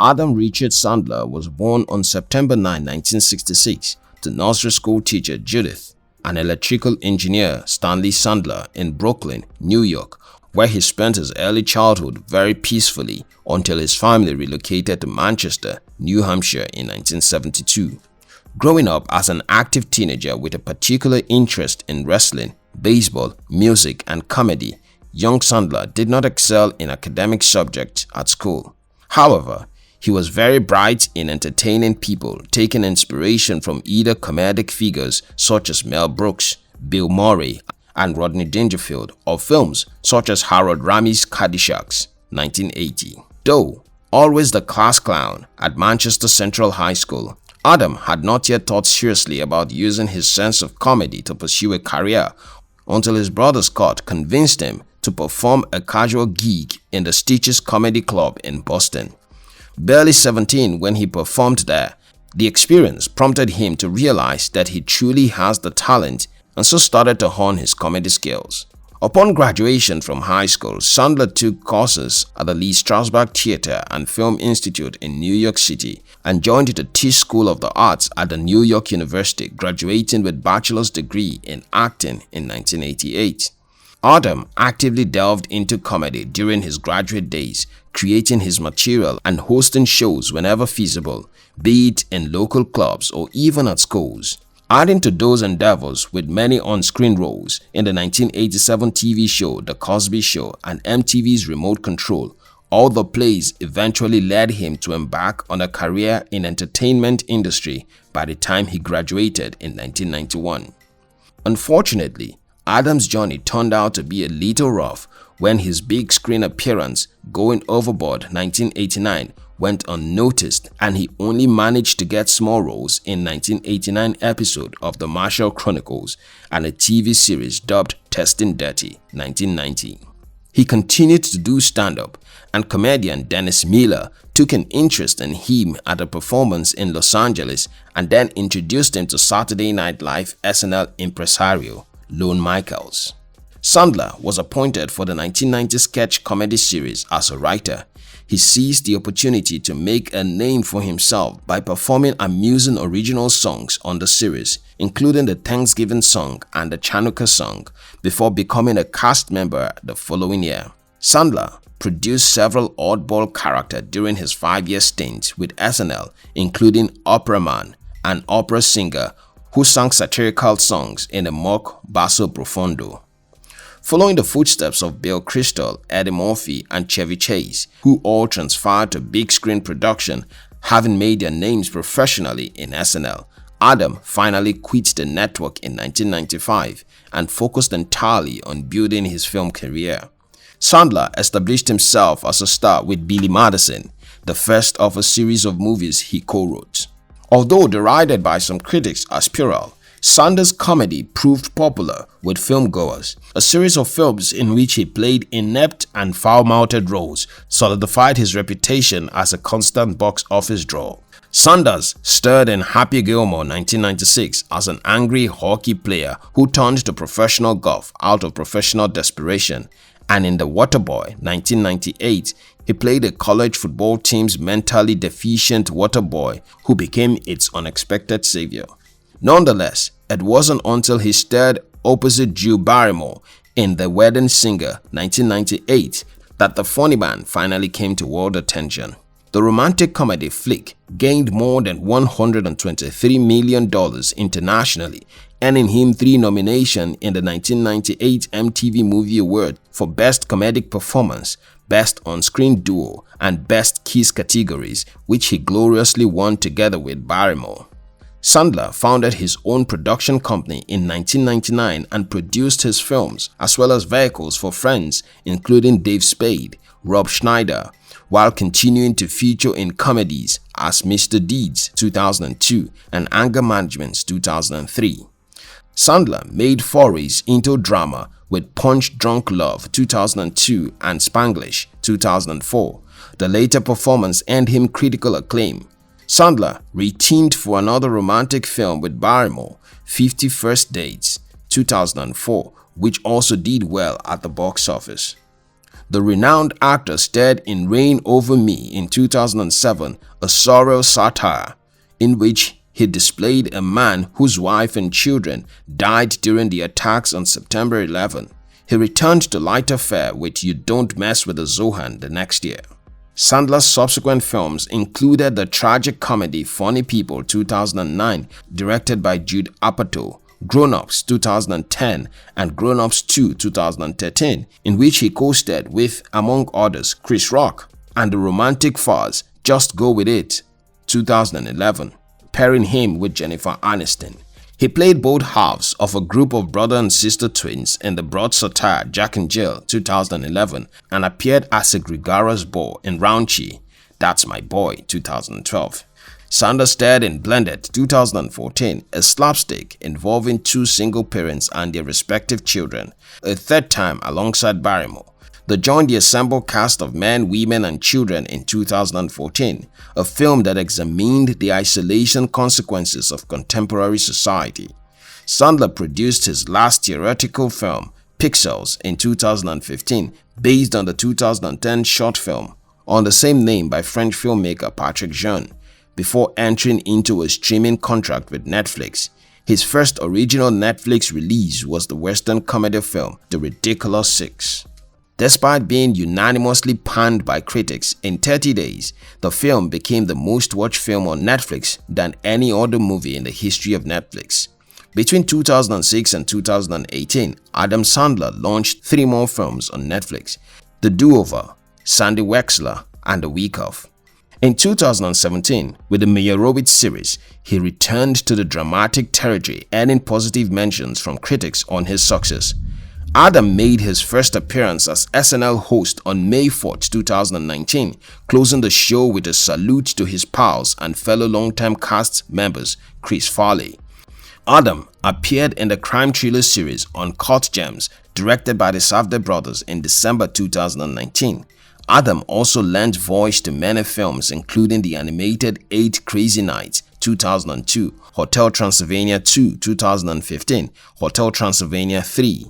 Adam Richard Sandler was born on September 9, 1966 to nursery school teacher Judith and electrical engineer Stanley Sandler in Brooklyn, New York, where he spent his early childhood very peacefully until his family relocated to Manchester, New Hampshire in 1972. Growing up as an active teenager with a particular interest in wrestling, baseball, music, and comedy, young Sandler did not excel in academic subjects at school. However, he was very bright in entertaining people, taking inspiration from either comedic figures such as Mel Brooks, Bill Murray, and Rodney Dangerfield, or films such as Harold Rami'Caddyshack's 1980. Though always the class clown at Manchester Central High School, Adam had not yet thought seriously about using his sense of comedy to pursue a career until his brother Scott convinced him to perform a casual gig in the Stitches Comedy Club in Boston. Barely 17 when he performed there, the experience prompted him to realize that he truly has the talent and so started to hone his comedy skills. Upon graduation from high school, Sandler took courses at the Lee Strasberg Theatre and Film Institute in New York City and joined the Tisch School of the Arts at the New York University, graduating with bachelor's degree in acting in 1988. Adam actively delved into comedy during his graduate days, creating his material and hosting shows whenever feasible, be it in local clubs or even at schools. Adding to those endeavors with many on-screen roles in the 1987 TV show The Cosby Show and MTV's Remote Control, all the plays eventually led him to embark on a career in entertainment industry by the time he graduated in 1991. Unfortunately, Adam's journey turned out to be a little rough when his big screen appearance, Going Overboard 1989, went unnoticed and he only managed to get small roles in 1989 episode of The Marshall Chronicles and a TV series dubbed Testing Dirty 1990. He continued to do stand-up, and comedian Dennis Miller took an interest in him at a performance in Los Angeles and then introduced him to Saturday Night Live SNL impresario Lorne Michaels. Sandler was appointed for the 1990 sketch comedy series as a writer. He seized the opportunity to make a name for himself by performing amusing original songs on the series, including the Thanksgiving song and the Chanukah song, before becoming a cast member the following year. Sandler produced several oddball characters during his 5-year stint with SNL, including Opera Man, an opera singer who sang satirical songs in a mock basso profondo. Following the footsteps of Bill Crystal, Eddie Murphy, and Chevy Chase, who all transferred to big screen production, having made their names professionally in SNL, Adam finally quit the network in 1995 and focused entirely on building his film career. Sandler established himself as a star with Billy Madison, the first of a series of movies he co-wrote. Although derided by some critics as puerile, Sandler's comedy proved popular with filmgoers. A series of films in which he played inept and foul-mouthed roles solidified his reputation as a constant box office draw. Sanders starred in Happy Gilmore 1996 as an angry hockey player who turned to professional golf out of professional desperation, and in The Waterboy 1998, he played a college football team's mentally deficient waterboy who became its unexpected savior. Nonetheless, it wasn't until he starred opposite Drew Barrymore in The Wedding Singer 1998 that the funny man finally came to world attention. The romantic comedy flick gained more than $123 million internationally, earning him 3 nominations in the 1998 MTV Movie Award for Best Comedic Performance, Best On-Screen Duo, and Best Kiss categories, which he gloriously won together with Barrymore. Sandler founded his own production company in 1999 and produced his films as well as vehicles for friends including Dave Spade, Rob Schneider, while continuing to feature in comedies as Mr. Deeds 2002 and Anger Management 2003. Sandler made forays into drama with Punch Drunk Love 2002 and Spanglish 2004. The later performance earned him critical acclaim. Sandler re-teamed for another romantic film with Barrymore, 50 First Dates 2004, which also did well at the box office. The renowned actor starred in Reign Over Me in 2007, a surreal satire in which he displayed a man whose wife and children died during the attacks on September 11. He returned to lighter fare with You Don't Mess with the Zohan the next year. Sandler's subsequent films included the tragic comedy Funny People 2009, directed by Jude Apatow, Grown Ups 2010, and Grown Ups 2 2013, in which he co-starred with, among others, Chris Rock, and the romantic farce Just Go With It 2011, pairing him with Jennifer Aniston. He played both halves of a group of brother and sister twins in the broad satire Jack and Jill 2011 and appeared as a gregarious boy in Raunchy, That's My Boy 2012. Sandler starred in Blended 2014, a slapstick involving two single parents and their respective children, a third time alongside Barrymore. They joined the assembled cast of Men, Women and Children in 2014, a film that examined the isolation consequences of contemporary society. Sandler produced his last theatrical film, Pixels, in 2015, based on the 2010 short film on the same name by French filmmaker Patrick Jean, before entering into a streaming contract with Netflix. His first original Netflix release was the Western comedy film The Ridiculous Six. Despite being unanimously panned by critics, in 30 days, the film became the most watched film on Netflix than any other movie in the history of Netflix. Between 2006 and 2018, Adam Sandler launched 3 more films on Netflix: The Do-Over, Sandy Wexler, and The Week Off. In 2017, with the Millionaire series, he returned to the dramatic territory, earning positive mentions from critics on his success. Adam made his first appearance as SNL host on May 4, 2019, closing the show with a salute to his pals and fellow longtime cast members Chris Farley. Adam appeared in the crime thriller series Uncut Gems, directed by the Safdie brothers, in December 2019. Adam also lent voice to many films including the animated 8 Crazy Nights 2002, Hotel Transylvania 2 2015, Hotel Transylvania 3,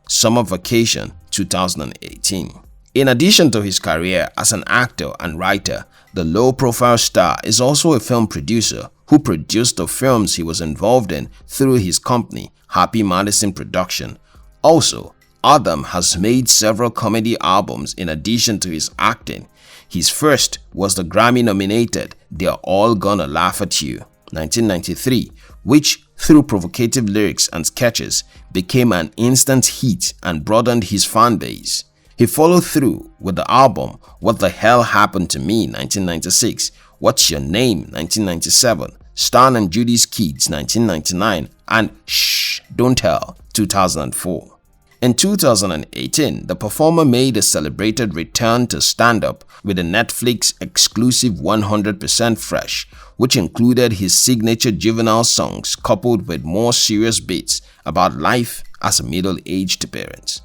Summer Vacation 2018. In addition to his career as an actor and writer, the low-profile star is also a film producer who produced the films he was involved in through his company, Happy Madison Production. Also, Adam has made several comedy albums in addition to his acting. His first was the Grammy-nominated They're All Gonna Laugh at You 1993, which, through provocative lyrics and sketches, became an instant hit and broadened his fan base. He followed through with the album What the Hell Happened to Me 1996, What's Your Name 1997, Stan and Judy's Kids 1999, and Shh, Don't Tell 2004. In 2018, the performer made a celebrated return to stand-up with a Netflix exclusive 100% Fresh, which included his signature juvenile songs coupled with more serious beats about life as a middle-aged parent.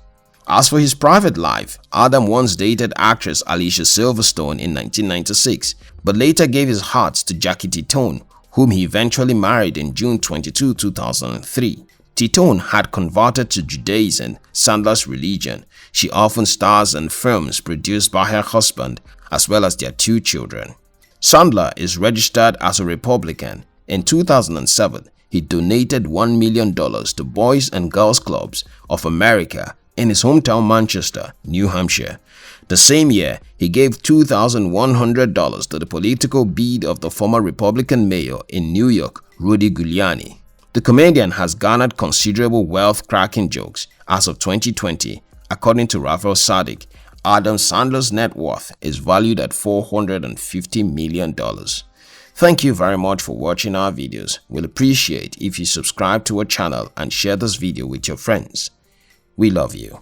As for his private life, Adam once dated actress Alicia Silverstone in 1996, but later gave his heart to Jackie Titone, whom he eventually married in June 22, 2003. Titone had converted to Judaism, Sandler's religion. She often stars in films produced by her husband, as well as their 2 children. Sandler is registered as a Republican. In 2007, he donated $1 million to Boys and Girls Clubs of America in his hometown Manchester, New Hampshire. The same year, he gave $2,100 to the political bid of the former Republican mayor in New York, Rudy Giuliani. The comedian has garnered considerable wealth cracking jokes. As of 2020, according to Raphael Saadiq, Adam Sandler's net worth is valued at $450 million. Thank you very much for watching our videos. We'll appreciate if you subscribe to our channel and share this video with your friends. We love you.